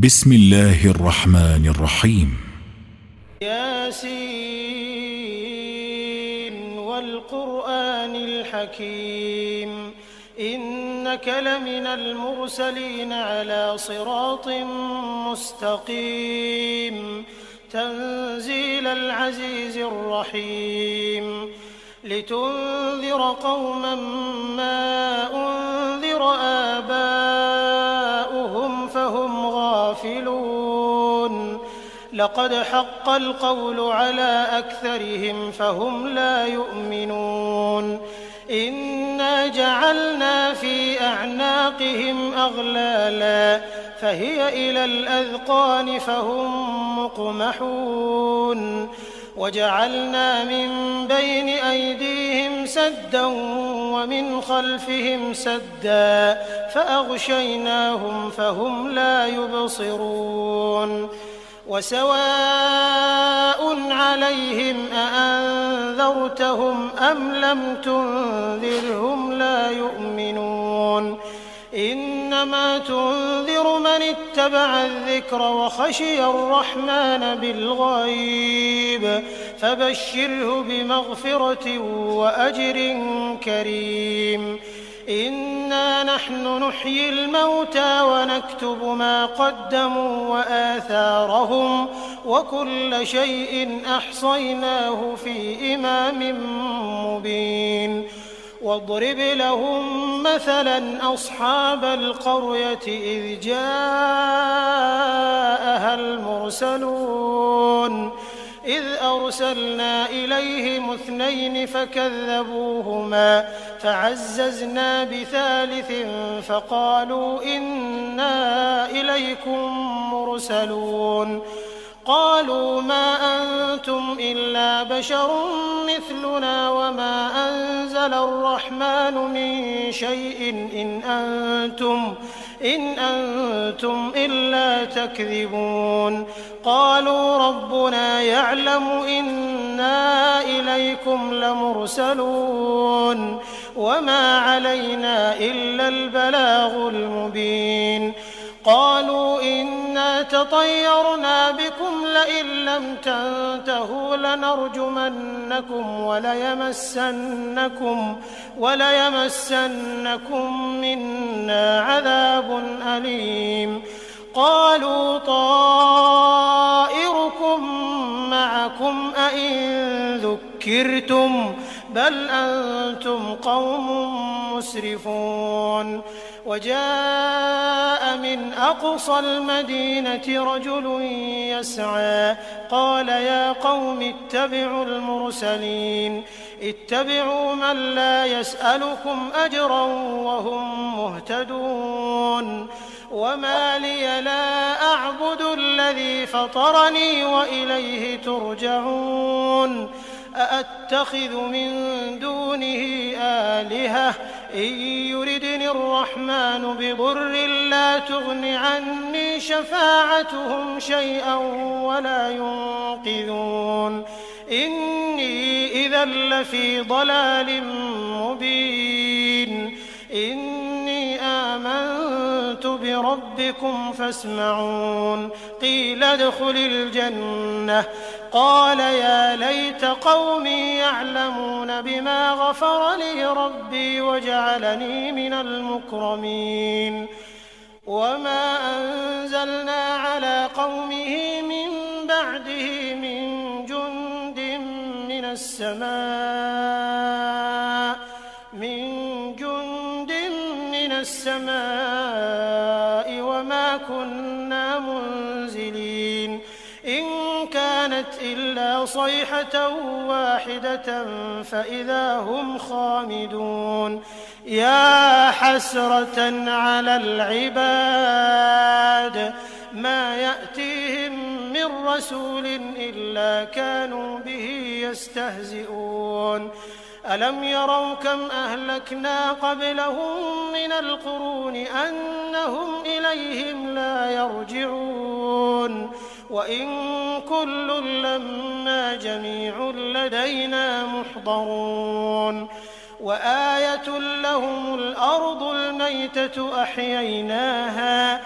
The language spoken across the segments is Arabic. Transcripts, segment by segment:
بسم الله الرحمن الرحيم. ياسين والقرآن الحكيم إنك لمن المرسلين على صراط مستقيم تنزيل العزيز الرحيم لتنذر قوما ما أنذر آباؤهم فهم غافلون لقد حق القول على أكثرهم فهم لا يؤمنون إنا جعلنا في أعناقهم أغلالا فهي إلى الأذقان فهم مقمحون وجعلنا من بين أيديهم سدا ومن خلفهم سدا فأغشيناهم فهم لا يبصرون وسواء عليهم أأنذرتهم أم لم تنذرهم لا يؤمنون إنما تنذر من اتبع الذكر وخشي الرحمن بالغيب فبشره بمغفرة وأجر كريم إنا نحن نحيي الموتى ونكتب ما قدموا وآثارهم وكل شيء أحصيناه في إمام مبين واضرب لهم مثلا أصحاب القرية إذ جاءها المرسلون إذ أرسلنا إليهم 2 فكذبوهما فعززنا بثالث فقالوا إنا إليكم مرسلون قالوا ما أنتم إلا بشر مثلنا وما أنزل الرحمن من شيء إن أنتم إلا تكذبون قالوا ربنا يعلم إنا إليكم لمرسلون وما علينا إلا البلاغ المبين قالوا إنا تطيرنا بكم لئن لم تنتهوا لنرجمنكم وليمسنكم منا عذاب أليم قالوا طائركم معكم أئن ذكرتم بل أنتم قوم مسرفون وجاء من أقصى المدينة رجل يسعى قال يا قوم اتبعوا المرسلين اتبعوا من لا يسألكم أجرا وهم مهتدون وما لي لا أعبد الذي فطرني وإليه ترجعون أأتخذ من دونه آلهة إن يردني الرحمن بضر لا تغن عني شفاعتهم شيئا ولا ينقذون إني إذا لفي ضلال مبين إني آمنت بربكم فاسمعون قيل ادخل الجنة قال يا ليت قومي يعلمون بما غفر لي ربي وجعلني من المكرمين وما أنزلنا على قومه من بعده من جند من السماء وما كنا منزلين إن كانت إلا صيحة واحدة فإذا هم خامدون يا حسرة على العباد ما يأتيهم من رسول إلا كانوا به يستهزئون ألم يروا كم أهلكنا قبلهم من القرون أنهم إليهم لا يرجعون وإن كل لما جميع لدينا محضرون وآية لهم الأرض الميتة أحييناها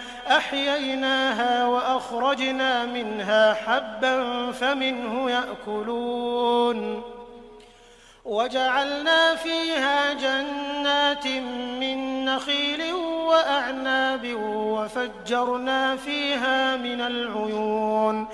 فأخرجنا منها حبا فمنه يأكلون وجعلنا فيها جنات من نخيل وأعناب وفجرنا فيها من العيون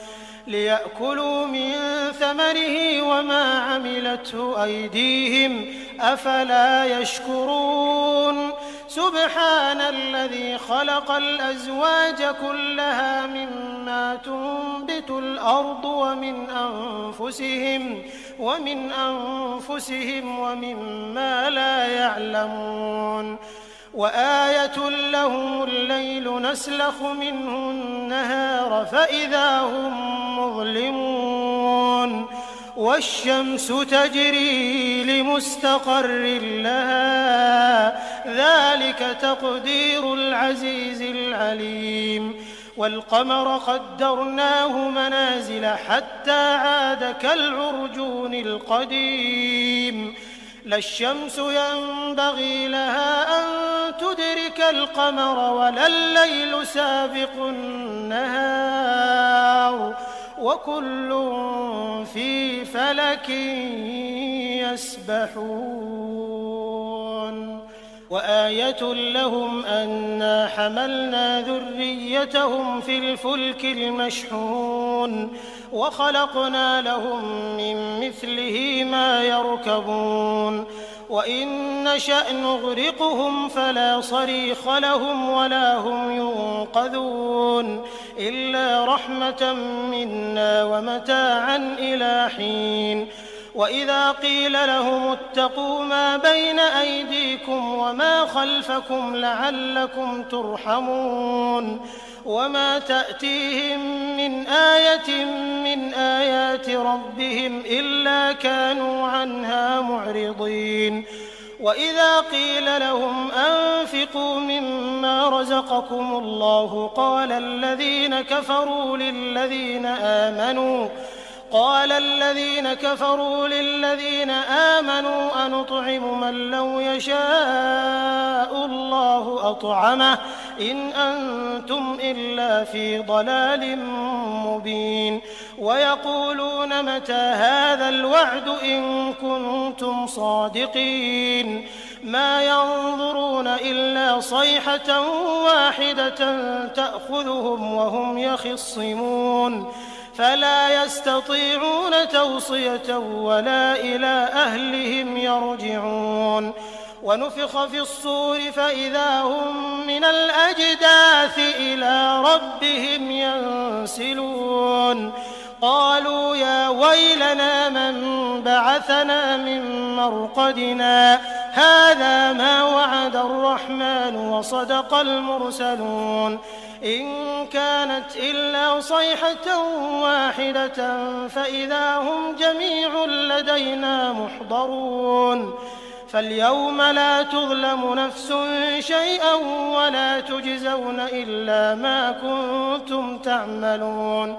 ليأكلوا من ثمره وما عملته أيديهم أفلا يشكرون سبحان الذي خلق الأزواج كلها مما تنبت الأرض ومن أنفسهم ومما لا يعلمون وآية لهم الليل نسلخ منه النهار فإذا هم مظلمون والشمس تجري لمستقر لها ذلك تقدير العزيز العليم والقمر قدرناه منازل حتى عاد كالعرجون القديم لا الشمس ينبغي لها أن تدرك القمر ولا الليل سابق النهار وكل في فلك يسبحون وآية لهم أنا حملنا ذريتهم في الفلك المشحون وخلقنا لهم من مثله ما يركبون وإن نشأ نغرقهم فلا صريخ لهم ولا هم ينقذون إلا رحمة منا ومتاعا إلى حين وإذا قيل لهم اتقوا ما بين أيديكم وما خلفكم لعلكم ترحمون وما تأتيهم من آية من آيات ربهم إلا كانوا عنها معرضين وإذا قيل لهم أنفقوا مما رزقكم الله قال الذين كفروا للذين آمنوا أنطعم من لو يشاء الله أطعمه إن أنتم إلا في ضلال مبين ويقولون متى هذا الوعد إن كنتم صادقين ما ينظرون إلا صيحة واحدة تأخذهم وهم يخصمون فلا يستطيعون توصية ولا إلى أهلهم يرجعون ونفخ في الصور فإذا هم من الأجداث إلى ربهم ينسلون قالوا يا ويلنا من بعثنا من مرقدنا هذا ما وعد الرحمن وصدق المرسلون إن كانت إلا صيحة واحدة فإذا هم جميع لدينا محضرون فاليوم لا تظلم نفس شيئا ولا تجزون إلا ما كنتم تعملون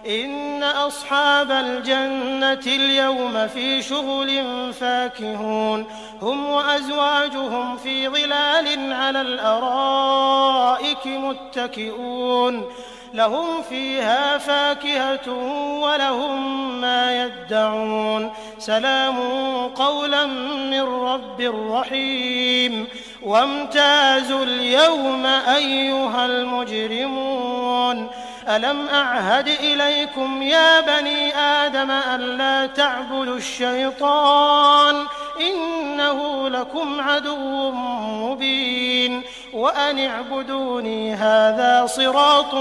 إن أصحاب الجنة اليوم في شغل فاكهون هم وأزواجهم في ظلال على الأرائك متكئون لهم فيها فاكهة ولهم ما يدعون سلام قولا من رب رحيم وامتازوا اليوم أيها المجرمون ألم أعهد إليكم يا بني آدم ألا تعبدوا الشيطان إنه لكم عدو مبين وأن اعبدوني هذا صراط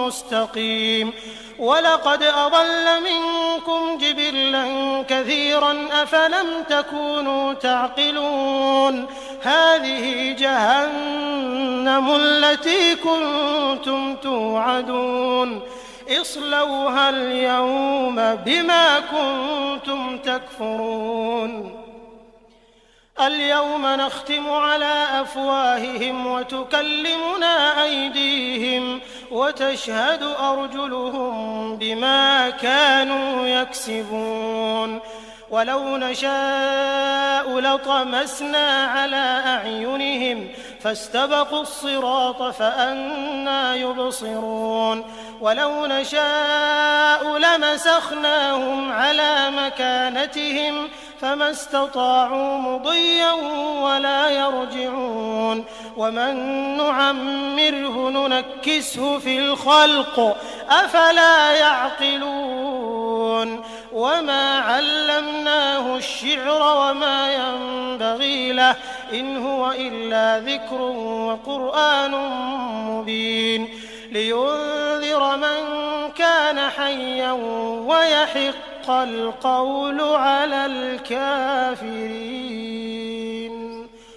مستقيم ولقد أضل منكم جبلا كثيرا أفلم تكونوا تعقلون هذه جهنم التي كنتم توعدون اصلوها اليوم بما كنتم تكفرون اليوم نختم على أفواههم وتكلمنا أيديهم وتشهد أرجلهم بما كانوا يكسبون ولو نشاء لطمسنا على أعينهم فاستبقوا الصراط فأنى يبصرون ولو نشاء لمسخناهم على مكانتهم فما استطاعوا مضيا ولا يرجعون ومن نعمره ننكسه في الخلق أفلا يعقلون وما علمناه الشعر وما ينبغي له إن هو إلا ذكر وقرآن مبين لينذر من كان حيا ويحق القول على الكافرين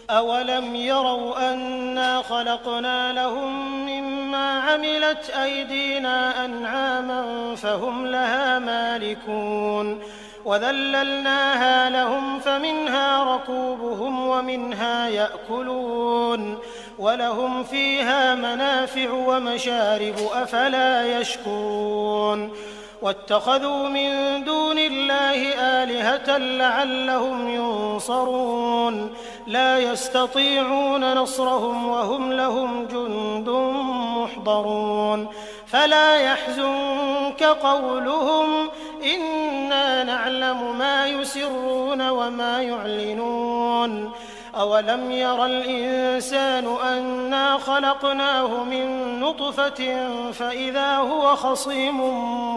أولم يروا أنا خلقنا لهم مما عملت أيدينا أنعاما فهم لها مالكون وذللناها لهم فمنها ركوبهم ومنها يأكلون ولهم فيها منافع ومشارب أفلا يشكرون واتخذوا من دون الله آلهة لعلهم ينصرون لا يستطيعون نصرهم وهم لهم جند محضرون فلا يحزنك قولهم إنا نعلم ما يسرون وما يعلنون أولم ير الإنسان أنا خلقناه من نطفة فإذا هو خصيم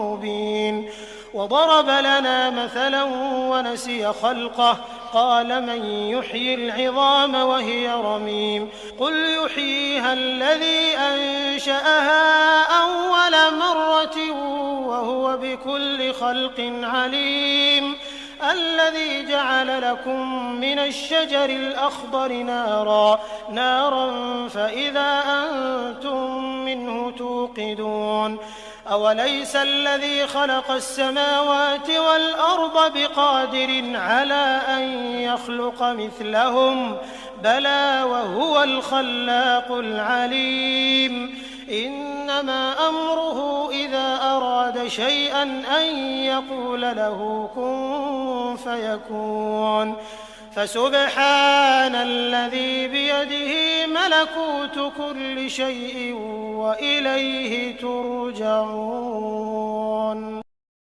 مبين وضرب لنا مثلا ونسي خلقه قال من يحيي العظام وهي رميم قل يحييها الذي أنشأها أول مرة وهو بكل خلق عليم الذي جعل لكم من الشجر الأخضر نارا فإذا أنتم منه توقدون أوليس الذي خلق السماوات والأرض بقادر على أن يخلق مثلهم بلى وهو الخلاق العليم إنما أمره إذا أراد شيئا أن يقول له كن فيكون فسبحان الذي بيده ملكوت كل شيء وإليه ترجعون